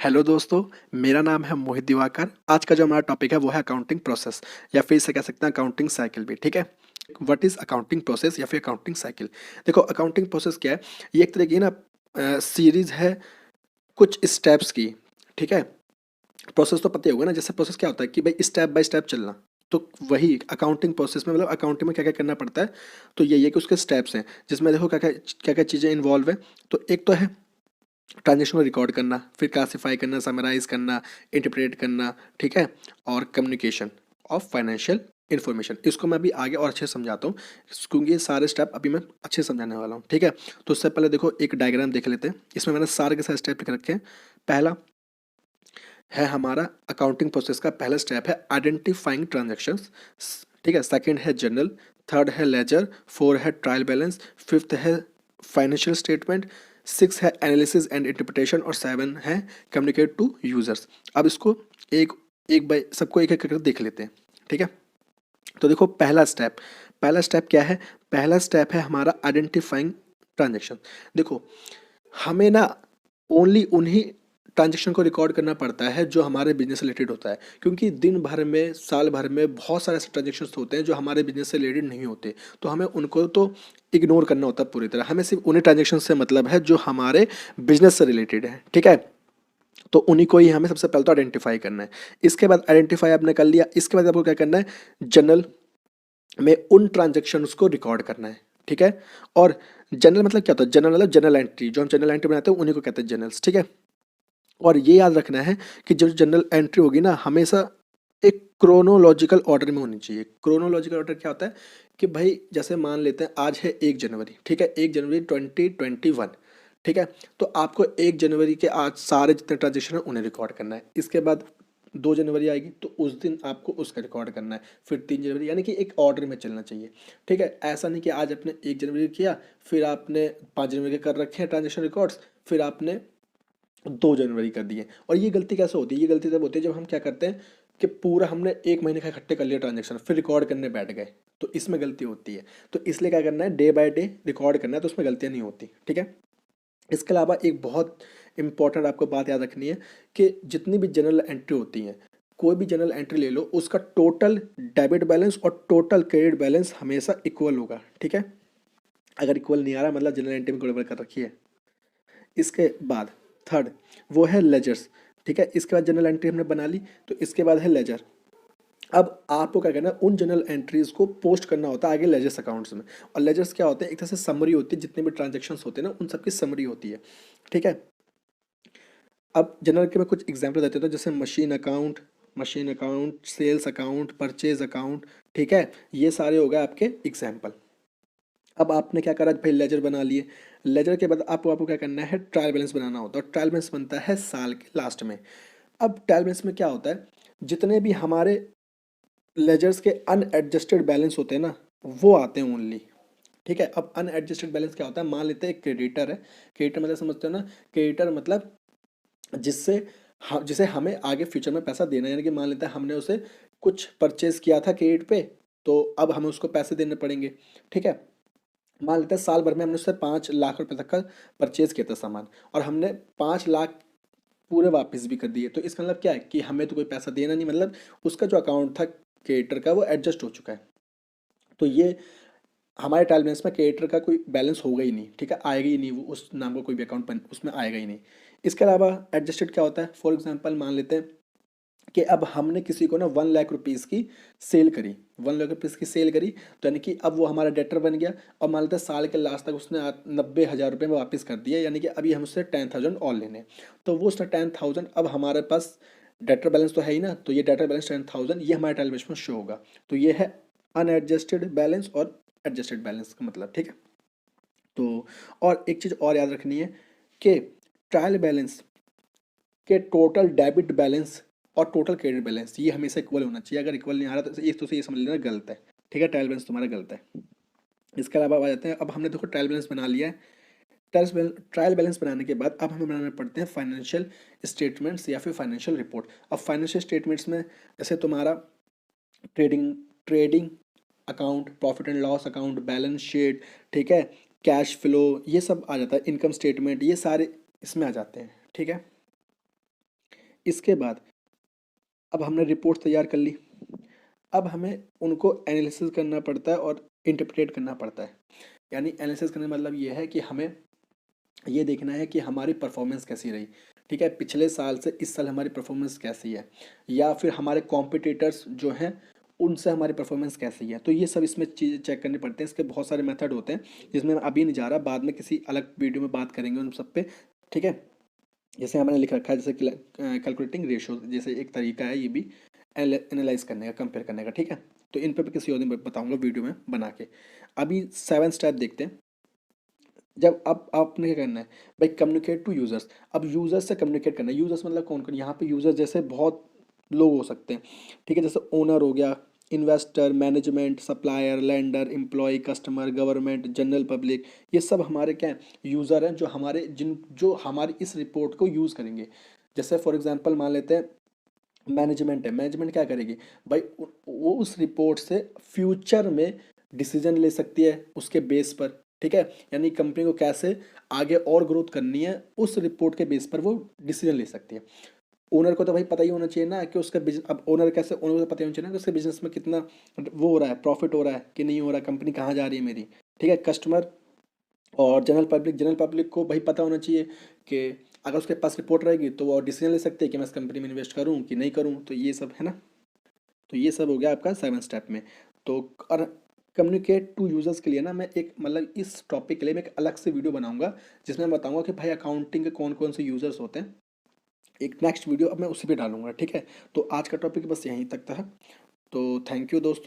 Hello दोस्तों, मेरा नाम है मोहित दिवाकर। आज का जो हमारा टॉपिक है वो है अकाउंटिंग प्रोसेस या फिर इसे कह सकते हैं अकाउंटिंग साइकिल भी। ठीक है, व्हाट इज़ अकाउंटिंग प्रोसेस या फिर अकाउंटिंग साइकिल। देखो, अकाउंटिंग प्रोसेस क्या है, ये एक तरह की ना सीरीज है कुछ स्टेप्स की। ठीक है, प्रोसेस तो पता ही होगा ना, जैसे प्रोसेस क्या होता है कि भाई स्टेप बाय स्टेप चलना। तो वही अकाउंटिंग प्रोसेस में मतलब अकाउंटिंग में क्या क्या करना पड़ता है, तो यही है कि उसके स्टेप्स हैं जिसमें देखो क्या क्या चीज़ें इन्वॉल्व है। तो एक तो है ट्रांजेक्शन को रिकॉर्ड करना, फिर क्लासिफाई करना, समराइज करना, इंटरप्रेट करना। ठीक है, और कम्युनिकेशन ऑफ फाइनेंशियल इन्फॉर्मेशन। इसको मैं अभी आगे और अच्छे से समझाता हूँ क्योंकि ये सारे स्टेप अभी मैं अच्छे से समझाने वाला हूँ। ठीक है, तो उससे पहले देखो एक डायग्राम देख लेते हैं। इसमें मैंने सारे के सारे स्टेप लिख रखे हैं। पहला है हमारा अकाउंटिंग प्रोसेस का पहला स्टेप है आइडेंटिफाइंग ट्रांजेक्शन्स। ठीक है, सेकंड है जनरल, थर्ड है लेजर, फोर है ट्रायल बैलेंस, फिफ्थ है फाइनेंशियल स्टेटमेंट, सिक्स है एनालिसिस एंड इंटरप्रिटेशन और सेवन है कम्युनिकेट टू यूजर्स। अब इसको एक एक बाय सबको एक एक करके देख लेते हैं। ठीक है, तो देखो पहला स्टेप क्या है। पहला स्टेप है हमारा आइडेंटिफाइंग ट्रांजेक्शन। देखो, हमें ना ओनली उन्हीं ट्रांजेक्शन को रिकॉर्ड करना पड़ता है जो हमारे बिजनेस से रिलेटेड होता है, क्योंकि दिन भर में साल भर में बहुत सारे ऐसे ट्रांजेक्शन होते हैं जो हमारे बिजनेस से रिलेटेड नहीं होते। तो हमें उनको तो इग्नोर करना होता है पूरी तरह। हमें सिर्फ उन्हीं ट्रांजेक्शन से मतलब है जो हमारे बिजनेस से रिलेटेड है। ठीक है, तो उन्हीं को ही हमें सबसे पहले तो आइडेंटिफाई करना है। इसके बाद आइडेंटिफाई आपने कर लिया, इसके बाद आपको क्या करना है, जनरल में उन ट्रांजेक्शन्स को रिकॉर्ड करना है। ठीक है, और जनरल मतलब क्या होता है, जनरल मतलब जनरल एंट्री, जो हम जनरल एंट्री बनाते हैं उन्हीं को कहते हैं जनरल्स। ठीक है, और ये याद रखना है कि जो जनरल एंट्री होगी ना, हमेशा एक क्रोनोलॉजिकल ऑर्डर में होनी चाहिए। क्रोनोलॉजिकल ऑर्डर क्या होता है कि भाई जैसे मान लेते हैं आज है 1 जनवरी। ठीक है, 1 जनवरी 2021। ठीक है, तो आपको 1 जनवरी के आज सारे जितने ट्रांजेक्शन हैं उन्हें रिकॉर्ड करना है। इसके बाद 2 जनवरी आएगी तो उस दिन आपको उसका रिकॉर्ड करना है। फिर 3 जनवरी, यानी कि एक ऑर्डर में चलना चाहिए। ठीक है, ऐसा नहीं कि आज आपने 1 जनवरी किया, फिर आपने 5 जनवरी के कर रखे हैं ट्रांजेक्शन रिकॉर्ड्स, फिर आपने 2 जनवरी कर दिए। और ये गलती कैसे होती है, ये गलती तब होती है जब हम क्या करते हैं कि पूरा हमने एक महीने का इकट्ठे कर लिया ट्रांजेक्शन, फिर रिकॉर्ड करने बैठ गए, तो इसमें गलती होती है। तो इसलिए क्या करना है, डे बाय डे रिकॉर्ड करना है, तो उसमें गलतियाँ नहीं होती। ठीक है, इसके अलावा एक बहुत इंपॉर्टेंट आपको बात याद रखनी है कि जितनी भी जनरल एंट्री होती हैं, कोई भी जनरल एंट्री ले लो, उसका टोटल डेबिट बैलेंस और टोटल क्रेडिट बैलेंस हमेशा इक्वल होगा। ठीक है, अगर इक्वल नहीं आ रहा मतलब जनरल एंट्री में गड़बड़ कर रखी है। इसके बाद थर्ड वो है लेजर्स। ठीक है, इसके बाद जनरल एंट्री हमने बना ली, तो इसके बाद है लेजर। अब आपको क्या करना है, उन जनरल एंट्रीज को पोस्ट करना होता है आगे लेजर्स अकाउंट्स में। और लेजर्स क्या होते हैं, एक तरह से समरी होती है, जितने भी ट्रांजेक्शन्स होते हैं ना उन सबकी समरी होती है। ठीक है, अब जनरल के मैं कुछ एग्जांपल देते हैं, जैसे machine account, sales account, purchase account. ठीक है, ये सारे हो गए आपके एग्जाम्पल। अब आपने क्या करा भाई, लेजर बना लिए। लेजर के बाद आपको क्या करना है, ट्रायल बैलेंस बनाना होता है। और ट्रायल बैलेंस बनता है साल के लास्ट में। अब ट्रायल बैलेंस में क्या होता है, जितने भी हमारे लेजर्स के अनएडजस्टेड बैलेंस होते हैं ना, वो आते हैं ओनली। ठीक है, अब अनएडजस्टेड बैलेंस क्या होता है, मान लेते हैं एक क्रेडिटर है। क्रेडिटर मतलब समझते हो ना, क्रेडिटर मतलब जिससे जिसे हमें आगे फ्यूचर में पैसा देना है। यानी कि मान लेते हैं हमने उसे कुछ परचेज किया था क्रेडिट पे, तो अब हमें उसको पैसे देने पड़ेंगे। ठीक है, मान लेते हैं साल भर में हमने उससे 5 लाख रुपए तक का परचेज किया था सामान, और हमने 5 लाख पूरे वापस भी कर दिए। तो इसका मतलब क्या है कि हमें तो कोई पैसा देना नहीं, मतलब उसका जो अकाउंट था क्रेडिटर का वो एडजस्ट हो चुका है। तो ये हमारे ट्रायल बैलेंस में क्रेडिटर का कोई बैलेंस होगा ही नहीं। ठीक है, आएगा ही नहीं, वो उस नाम का कोई भी अकाउंट उसमें आएगा ही नहीं। इसके अलावा एडजस्टेड क्या होता है, फॉर एग्जाम्पल मान लेते हैं कि अब हमने किसी को ना 1 लाख रुपीज़ की सेल करी, 1 लाख रुपीज़ की सेल करी, तो यानी कि अब वो हमारा डेटर बन गया। और मान लेते हैं साल के लास्ट तक उसने 90,000 रुपये में वापस कर दिया, यानी कि अभी हम उससे 10,000 और लेने। तो वो उसने 10,000, अब हमारे पास डेटर बैलेंस तो है ही ना, तो ये डेटर बैलेंस 10,000 ये हमारे ट्रायल बैलेंस में शो होगा। तो ये है अनएडजस्टेड बैलेंस और एडजस्टेड बैलेंस का मतलब। ठीक है, तो और एक चीज़ और याद रखनी है कि ट्रायल बैलेंस के टोटल डेबिट बैलेंस और टोटल क्रेडिट बैलेंस ये हमेशा इक्वल होना चाहिए। अगर इक्वल नहीं आ रहा तो ये समझ लेना गलत है। ठीक है, ट्रायल बैलेंस तुम्हारा गलत है। इसके अलावा आ जाते हैं, अब हमने देखो ट्रायल बैलेंस बना लिया है। ट्रायल बैलेंस बनाने के बाद अब हमें बनाने पड़ते हैं फाइनेंशियल स्टेटमेंट्स या फिर फाइनेंशियल रिपोर्ट। अब फाइनेंशियल स्टेटमेंट्स में जैसे तुम्हारा trading trading account, profit and loss account, balance sheet, ठीक है, कैश फ्लो, ये सब आ जाता है, इनकम स्टेटमेंट, ये सारे इसमें आ जाते हैं। ठीक है, इसके बाद अब हमने रिपोर्ट तैयार कर ली, अब हमें उनको एनालिसिस करना पड़ता है और इंटरप्रेट करना पड़ता है। यानी एनालिसिस करने का मतलब ये है कि हमें ये देखना है कि हमारी परफॉर्मेंस कैसी रही, ठीक है, पिछले साल से इस साल हमारी परफॉर्मेंस कैसी है, या फिर हमारे कॉम्पिटिटर्स जो हैं उनसे हमारी परफॉर्मेंस कैसी है। तो ये सब इसमें चीज़ चेक करने पड़ते हैं। इसके बहुत सारे मेथड होते हैं जिसमें मैं अभी नहीं जा रहा, बाद में किसी अलग वीडियो में बात करेंगे उन सब पे, ठीक है। जैसे हमने लिख रखा है जैसे कैलकुलेटिंग रेशियो, जैसे एक तरीका है ये भी एनालाइज करने का, कंपेयर करने का, ठीक है। तो इन पे भी किसी और दिन बताऊंगा वीडियो में बना के। अभी 7 स्टेप देखते हैं। जब अब आपने क्या करना है भाई, कम्युनिकेट टू यूजर्स। अब यूजर्स से कम्युनिकेट करना है। यूजर्स मतलब कौन कौन, यहाँ पे यूजर्स जैसे बहुत लोग हो सकते हैं, ठीक है। जैसे ओनर हो गया, investor, management, supplier, lender, employ, customer, government, general public, ये सब हमारे क्या हैं, यूज़र हैं, जो हमारी इस रिपोर्ट को यूज़ करेंगे। जैसे फॉर एग्जांपल मान लेते हैं मैनेजमेंट है, मैनेजमेंट क्या करेगी भाई, वो उस रिपोर्ट से फ्यूचर में डिसीजन ले सकती है उसके बेस पर, ठीक है। यानी कंपनी को कैसे आगे और ग्रोथ करनी है, उस रिपोर्ट के बेस पर वो डिसीजन ले सकती है। ओनर को तो भाई पता ही होना चाहिए ना कि उसका बिजनेस, अब ओनर कैसे, ओनर को तो पता ही होना चाहिए ना कि उसके बिजनेस में कितना वो हो रहा है, प्रॉफिट हो रहा है कि नहीं हो रहा है, कंपनी कहाँ जा रही है मेरी, ठीक है। कस्टमर और जनरल पब्लिक को भाई पता होना चाहिए कि अगर उसके पास रिपोर्ट रहेगी तो वो डिसीजन ले सकते हैं कि मैं इस कंपनी में इन्वेस्ट करूँ कि नहीं करूँ। तो ये सब है ना। तो ये सब हो गया आपका 7 स्टेप में। तो और कम्युनिकेट टू यूजर्स के लिए ना मैं एक मतलब इस टॉपिक के लिए मैं एक अलग से वीडियो बनाऊंगा जिसमें मैं बताऊंगा कि भाई अकाउंटिंग के कौन कौन से यूजर्स होते हैं। एक नेक्स्ट वीडियो अब मैं उसी पे डालूंगा, ठीक है। तो आज का टॉपिक बस यहीं तक था। तो थैंक यू दोस्तों।